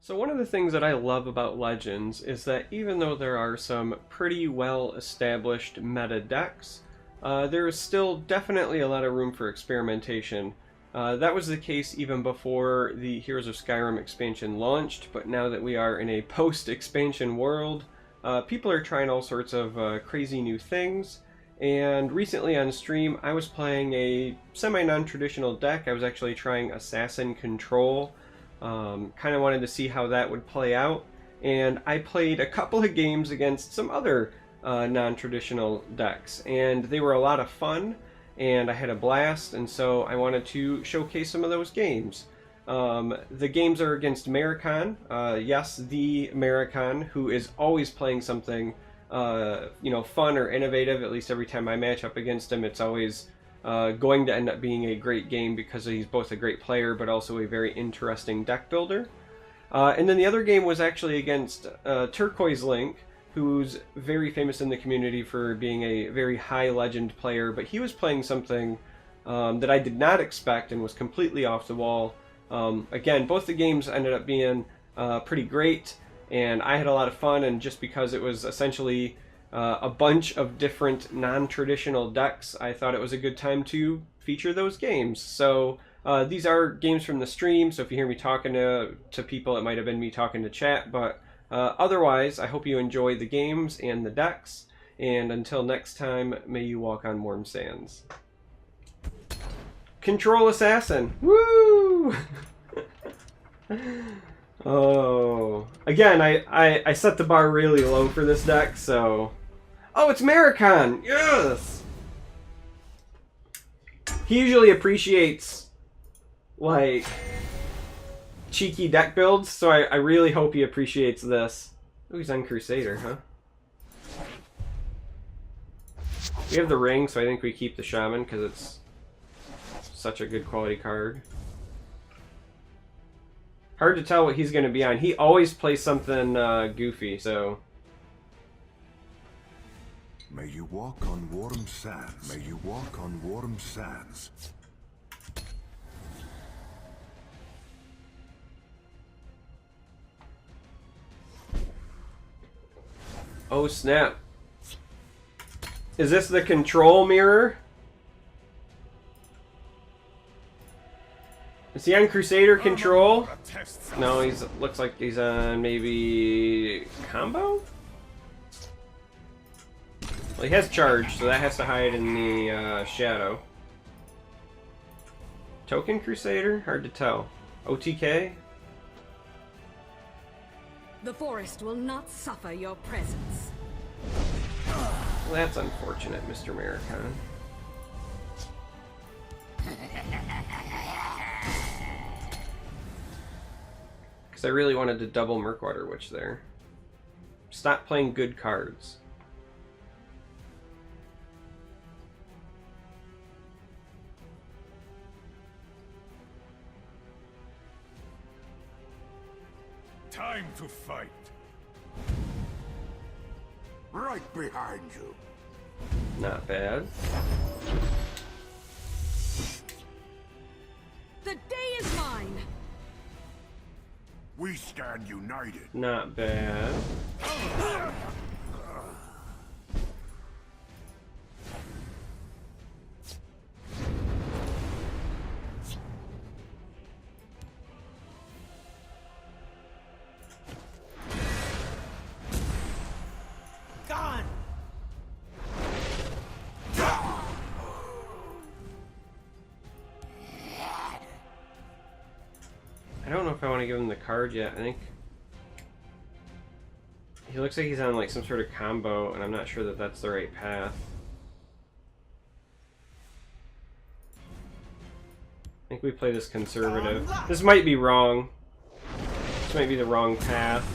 So one of the things that I love about Legends is that even though there are some pretty well established meta decks, there is still definitely a lot of room for experimentation. That was the case even before the Heroes of Skyrim expansion launched, but now that we are in a post-expansion world, people are trying all sorts of crazy new things. And recently on stream, I was playing a semi-non-traditional deck. I was actually trying Assassin Control. Kind of wanted to see how that would play out, and I played a couple of games against some other non-traditional decks, and they were a lot of fun, and I had a blast, and so I wanted to showcase some of those games. The games are against Maricon, yes, the Maricon, who is always playing something fun or innovative. At least every time I match up against him, it's always going to end up being a great game because he's both a great player but also a very interesting deck builder. And then the other game was actually against Turquoise Link, who's very famous in the community for being a very high legend player, but he was playing something that I did not expect and was completely off the wall. Again, both the games ended up being pretty great, and I had a lot of fun, and just because it was essentially a bunch of different non-traditional decks, I thought it was a good time to feature those games. So these are games from the stream, so if you hear me talking to people, it might have been me talking to chat, but otherwise, I hope you enjoy the games and the decks, and until next time, may you walk on warm sands. Control Assassin! Woo! Oh, again, I set the bar really low for this deck, so... Oh, it's Maricon! Yes! He usually appreciates, like, cheeky deck builds, so I really hope he appreciates this. Oh, he's on Crusader, huh? We have the ring, so I think we keep the Shaman, because it's such a good quality card. Hard to tell what he's going to be on. He always plays something goofy, so... May you walk on warm sands. May you walk on warm sands. Oh snap. Is this the control mirror? Is he on Crusader control? No, he's looks like he's on maybe combo? Well, he has charge, so that has to hide in the shadow. Token Crusader? Hard to tell. OTK? The forest will not suffer your presence. Well, that's unfortunate, Mr. Maricon. Because I really wanted to double Murkwater Witch there. Stop playing good cards. Time to fight. Right behind you. Not bad. The day is mine. We stand united. Not bad. Gone. I don't know if I want to give him the card yet. I think he looks like he's on like some sort of combo, and I'm not sure that that's the right path. I think we play this conservative. This might be wrong. This might be the wrong path.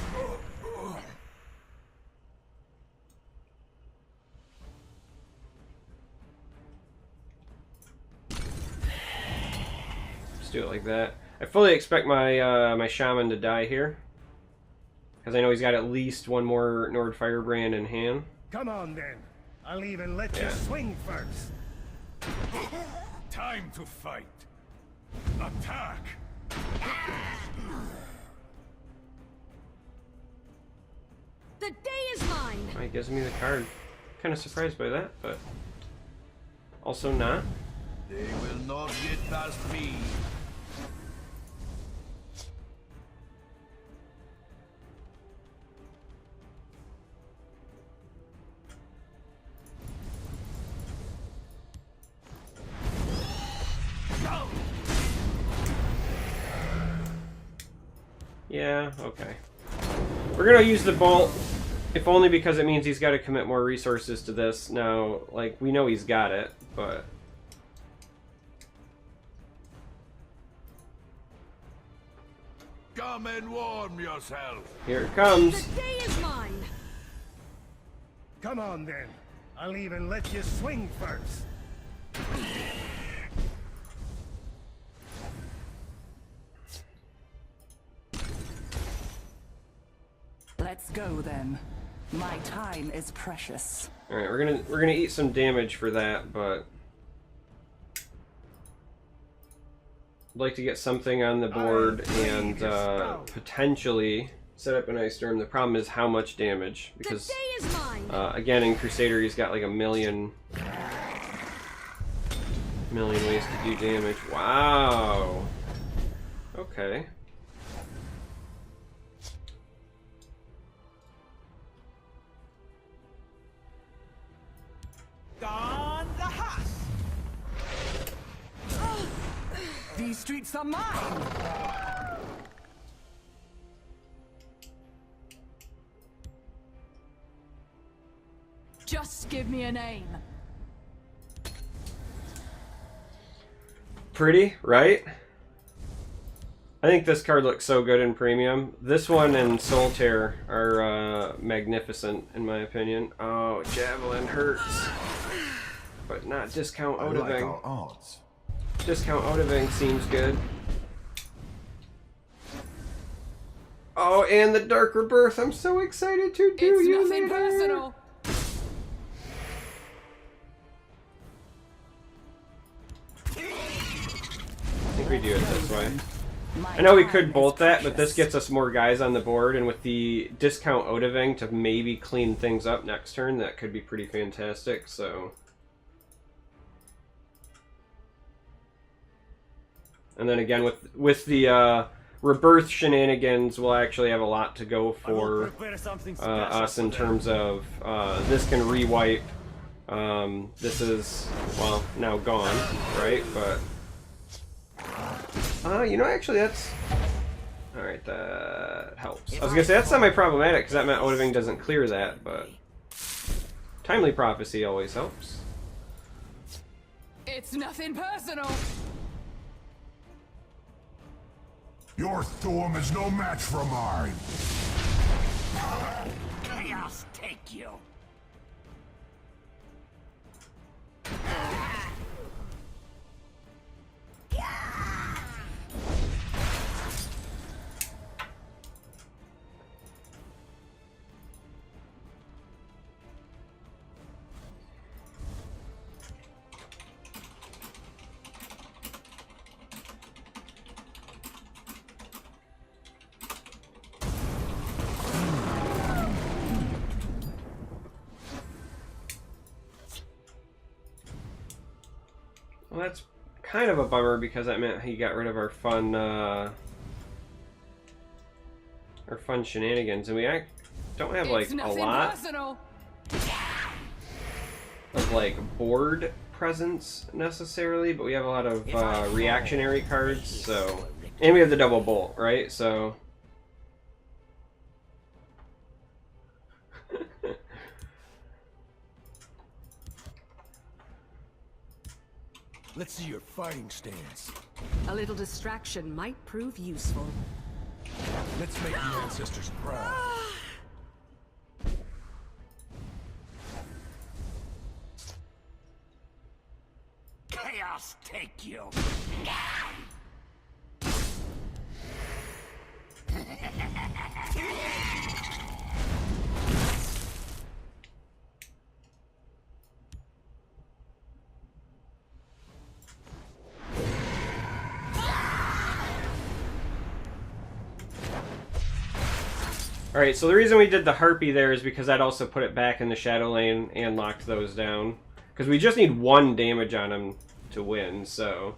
Just do it like that. I fully expect my my Shaman to die here, because I know he's got at least one more Nord Firebrand in hand. Come on then. I'll even let you swing first. Time to fight. Attack. The day is mine. Oh, he gives me the card. Kind of surprised by that, but also not. They will not get past me. Yeah, okay. We're gonna use the bolt, if only because it means he's got to commit more resources to this. Now, like, we know he's got it, but... Come and warm yourself. Here it comes. The day is mine. Come on then. I'll even let you swing first. Let's go then. My time is precious. All right, we're gonna eat some damage for that, but I'd like to get something on the board and potentially set up an ice storm. The problem is how much damage, because The day is mine. again, in Crusader he's got like a million ways to do damage. Wow. Okay. These streets are mine! Just give me a name. Pretty, right? I think this card looks so good in Premium. This one and Solitaire are magnificent, in my opinion. Oh, Javelin hurts. But not Discount I like Odaving. our odds. Discount Odaving seems good. Oh, and the Dark Rebirth. I'm so excited to do It's you nothing later. personal. I think we do it this way. My I know we time could is bolt that, but this precious. gets us more guys on the board, and with the Discount Odaving to maybe clean things up next turn, that could be pretty fantastic, so... And then again, with the Rebirth shenanigans, we'll actually have a lot to go for us in terms of this can rewipe. This is, well, now gone, right? But you know, actually, that's all right. That helps. I was gonna say that's semi-problematic because that meant Odaving doesn't clear that, but Timely Prophecy always helps. It's nothing personal. Your storm is no match for mine. Chaos take you. Well, that's kind of a bummer because that meant he got rid of our fun shenanigans, and we don't have like It's a nothing lot personal. of like board presence necessarily, but we have a lot of reactionary cards. So, and we have the double bolt, right? So. Let's see your fighting stance. A little distraction might prove useful. Let's make the ancestors proud. Chaos take you. Alright, so the reason we did the Harpy there is because that also put it back in the Shadow Lane and locked those down. Because we just need 1 damage on him to win, so...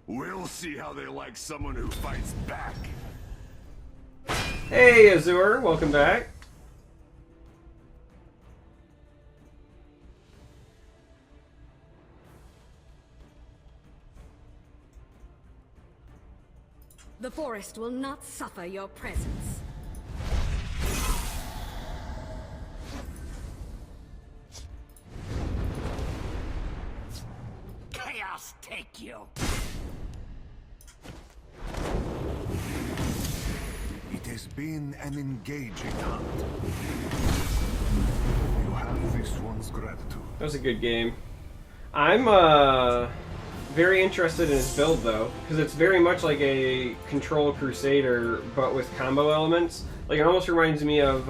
We'll see how they like someone who fights back. Hey, Azur, welcome back. The forest will not suffer your presence. Chaos take you! It has been an engaging hunt. You have this one's gratitude. That was a good game. I'm very interested in his build though, because it's very much like a Control Crusader, but with combo elements. Like it almost reminds me of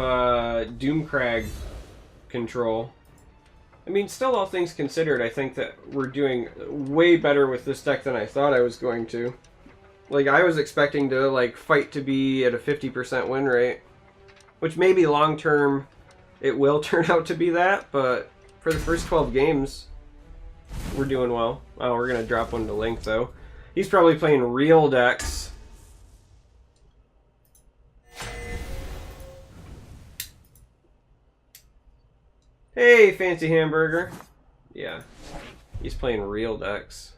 Doomcrag Control. I mean, still all things considered, I think that we're doing way better with this deck than I thought I was going to. Like I was expecting to like fight to be at a 50% win rate, which maybe long term it will turn out to be that, but for the first 12 games, we're doing well. Oh, we're gonna drop one to Link though. He's probably playing real decks. Hey, Fancy Hamburger. Yeah, he's playing real decks.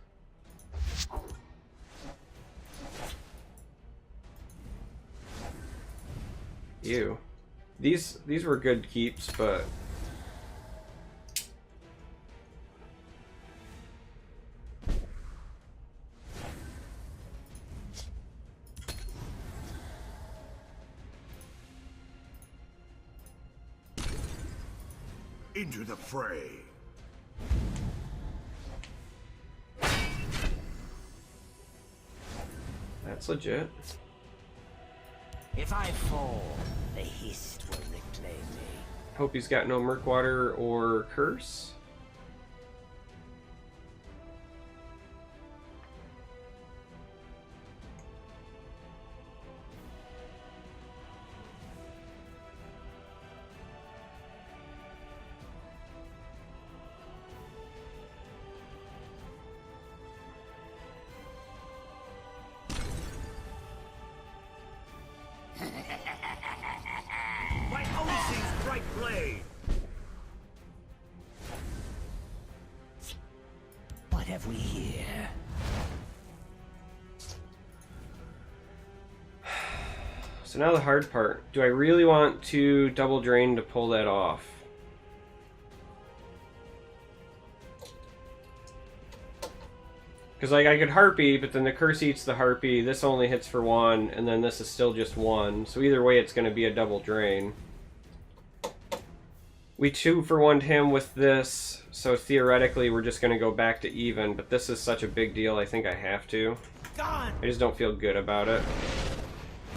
Ew. These were good keeps, but... Into the fray. That's legit. If I fall, the Hist will reclaim me. Hope he's got no Murkwater or Curse. My Ocean's bright blade! What have we here? So now the hard part. Do I really want to double drain to pull that off? Because like I could Harpy, but then the Curse eats the Harpy, this only hits for 1, and then this is still just 1. So either way it's going to be a double drain. We 2-for-1'd him with this, so theoretically we're just going to go back to even, but this is such a big deal I think I have to. Gone! I just don't feel good about it.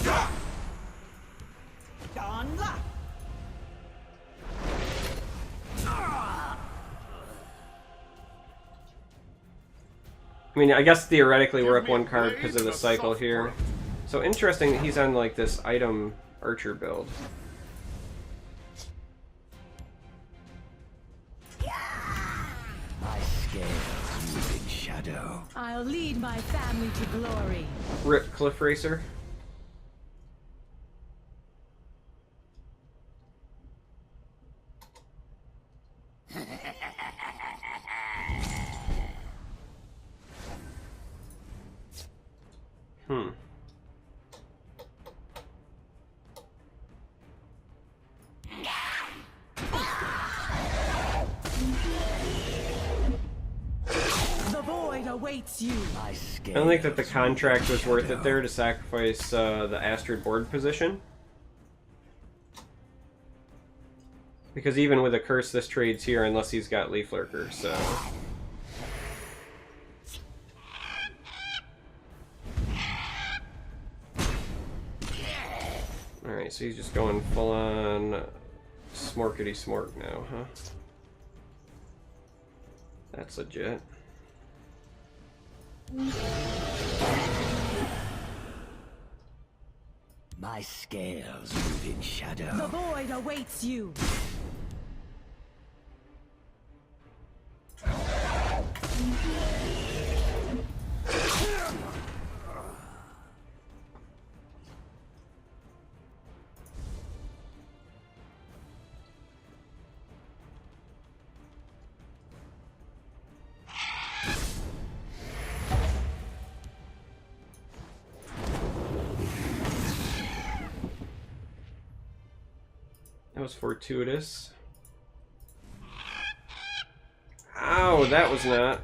Gone! I mean, I guess theoretically we're up 1 card because of the cycle here. So interesting that he's on like this item archer build. My scales move in shadow. I'll lead my family to glory. Rip Cliff Racer. The void awaits you. My I scales don't think that the contract was move in worth it shadow. there to sacrifice the Astrid board position. Because even with a curse, this trades here unless he's got Leaf Lurker, so... Alright, so he's just going full-on Smorkity Smork now, huh? That's legit. My scales move in shadow. The void awaits you. That was fortuitous. Ow, that was not.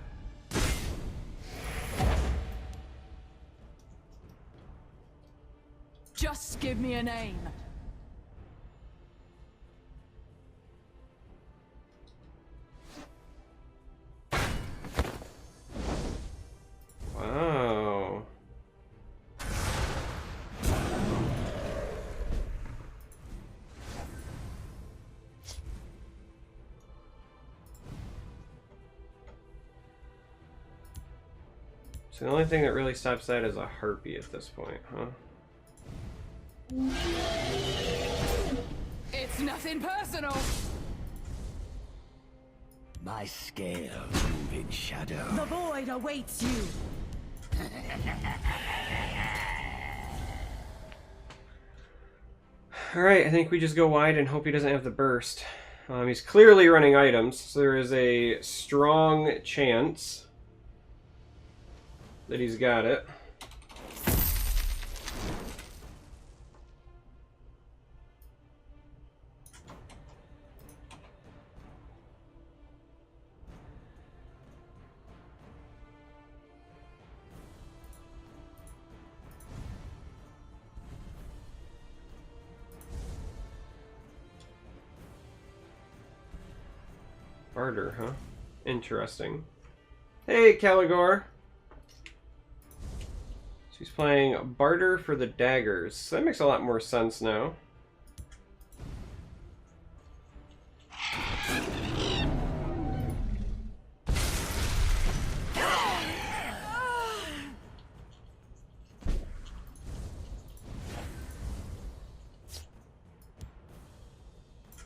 Just give me a name. Wow. So the only thing that really stops that is a harpy at this point, huh? It's nothing personal. My scales move in shadow. The void awaits you. Alright, I think we just go wide and hope he doesn't have the burst. He's clearly running items, so there is a strong chance that he's got it. Barter, huh? Interesting. Hey, Caligor! So he's playing barter for the daggers. So that makes a lot more sense now.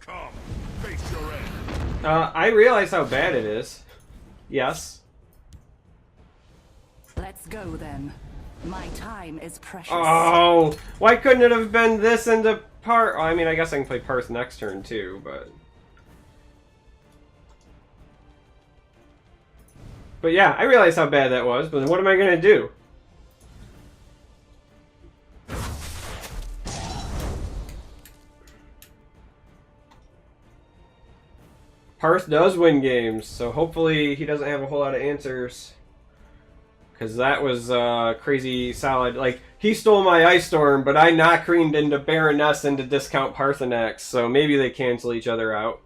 Come, face your end. I realize how bad it is. Yes. Let's go then. My time is precious. Oh! Why couldn't it have been this into Parth? Oh, I mean, I guess I can play Parth next turn too, but... But yeah, I realize how bad that was, but what am I gonna do? Parth does win games, so hopefully he doesn't have a whole lot of answers. Because that was crazy solid. Like, he stole my Ice Storm, but I not creamed into Baroness into discount Parthenax, so maybe they cancel each other out.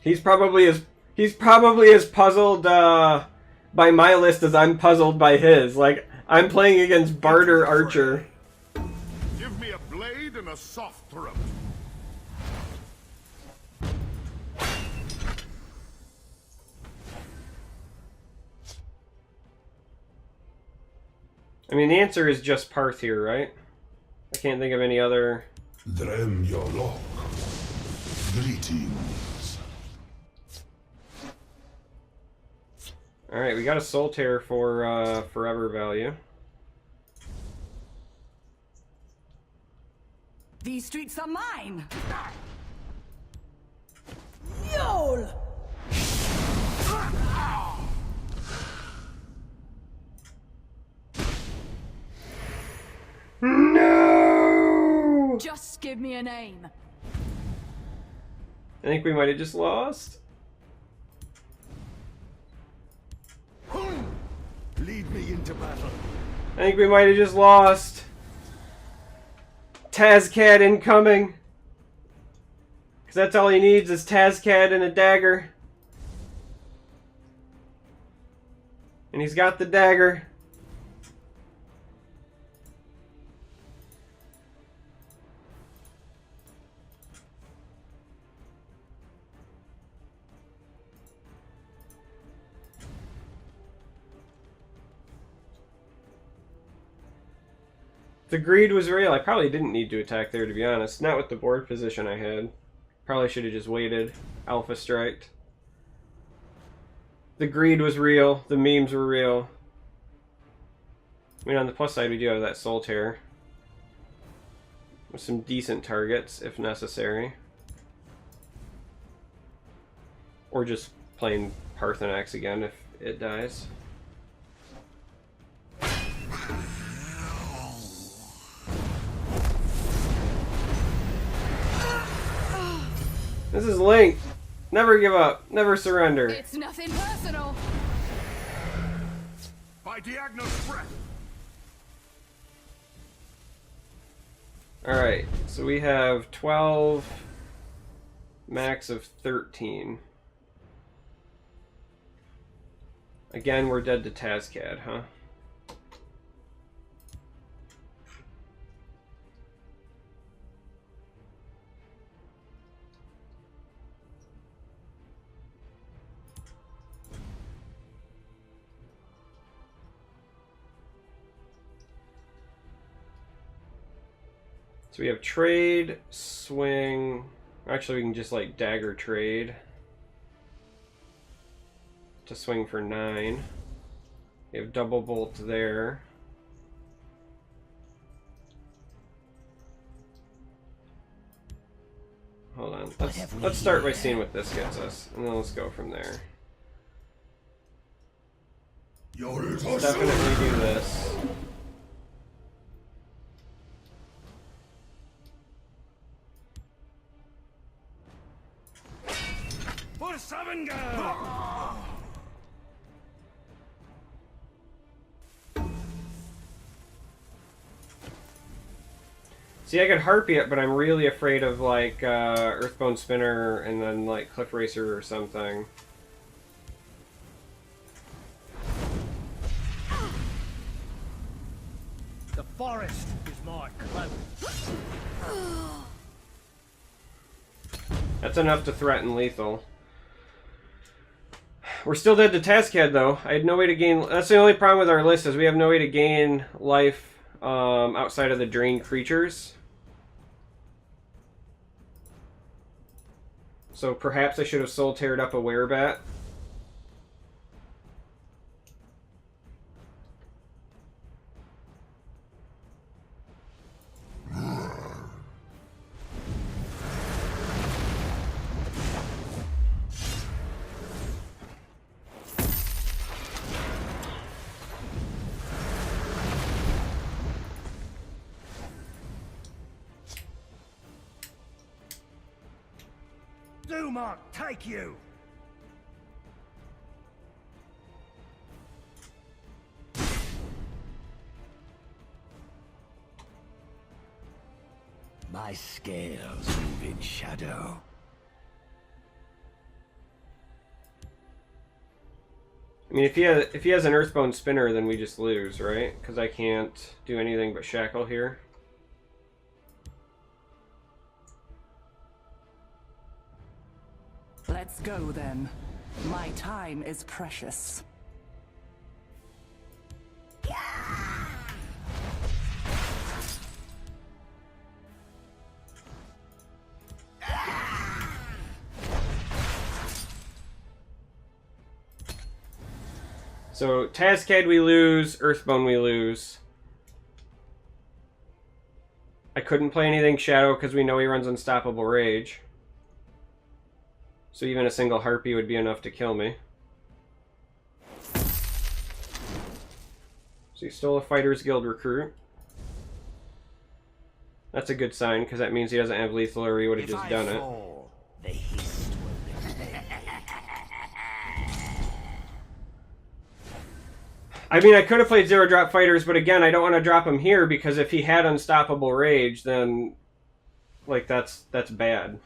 He's probably as puzzled by my list as I'm puzzled by his. Like, I'm playing against Barter Archer. Give me a blade and a soft throat. I mean, the answer is just Parth here, right? I can't think of any other... Drem your lock. Greetings. Alright, we got a Soul Tear for forever value. These streets are mine. Yol! No! Just give me a name. I think we might have just lost. Lead me into battle. I think we might have just lost. Tazcad incoming. Because that's all he needs is Tazcad and a dagger. And he's got the dagger. The greed was real. I probably didn't need to attack there, to be honest. Not with the board position I had. Probably should have just waited. Alpha striked. The greed was real. The memes were real. I mean, on the plus side, we do have that Soul Tear. With some decent targets, if necessary. Or just plain Parthenax again, if it dies. This is Link. Never give up. Never surrender. It's nothing personal. By Diagno's breath. Alright, so we have 12, max of 13. Again, we're dead to Tazcad, huh? So we have trade, swing. Actually, we can just like dagger trade to swing for 9. We have double bolt there. Hold on. Let's start by seeing what this gets us, and then let's go from there. Let's definitely do this. For Savinga! See, I could Harpy it, but I'm really afraid of, like, Earthbone Spinner and then, like, Cliff Racer or something. The forest is my cloak. That's enough to threaten lethal. We're still dead to Tazcad, though. I had no way to gain... That's the only problem with our list, is we have no way to gain life outside of the drained creatures. So perhaps I should have Soul Teared up a Werebat. Dumark, take you! My scales move in shadow. I mean, if he has an Earthbone Spinner, then we just lose, right? Because I can't do anything but Shackle here. Let's go then. My time is precious. So Tazcad we lose, Earthbone we lose. I couldn't play anything Shadow because we know he runs Unstoppable Rage. So even a single Harpy would be enough to kill me. So he stole a Fighters Guild recruit. That's a good sign, because that means he doesn't have lethal or he would have just done it. The hist will reclaim. I mean, I could have played Zero Drop Fighters, but again, I don't want to drop him here, because if he had Unstoppable Rage, then, like, that's bad.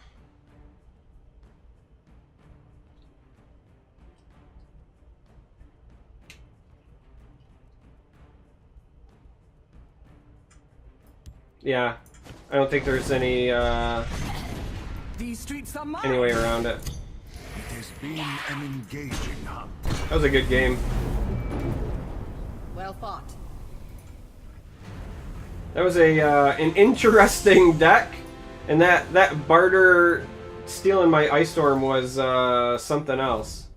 Yeah, I don't think there's any These streets are mine. any way around it. It has been an engaging hunt. That was a good game. Well fought. That was a an interesting deck, and that barter stealing my Ice Storm was something else.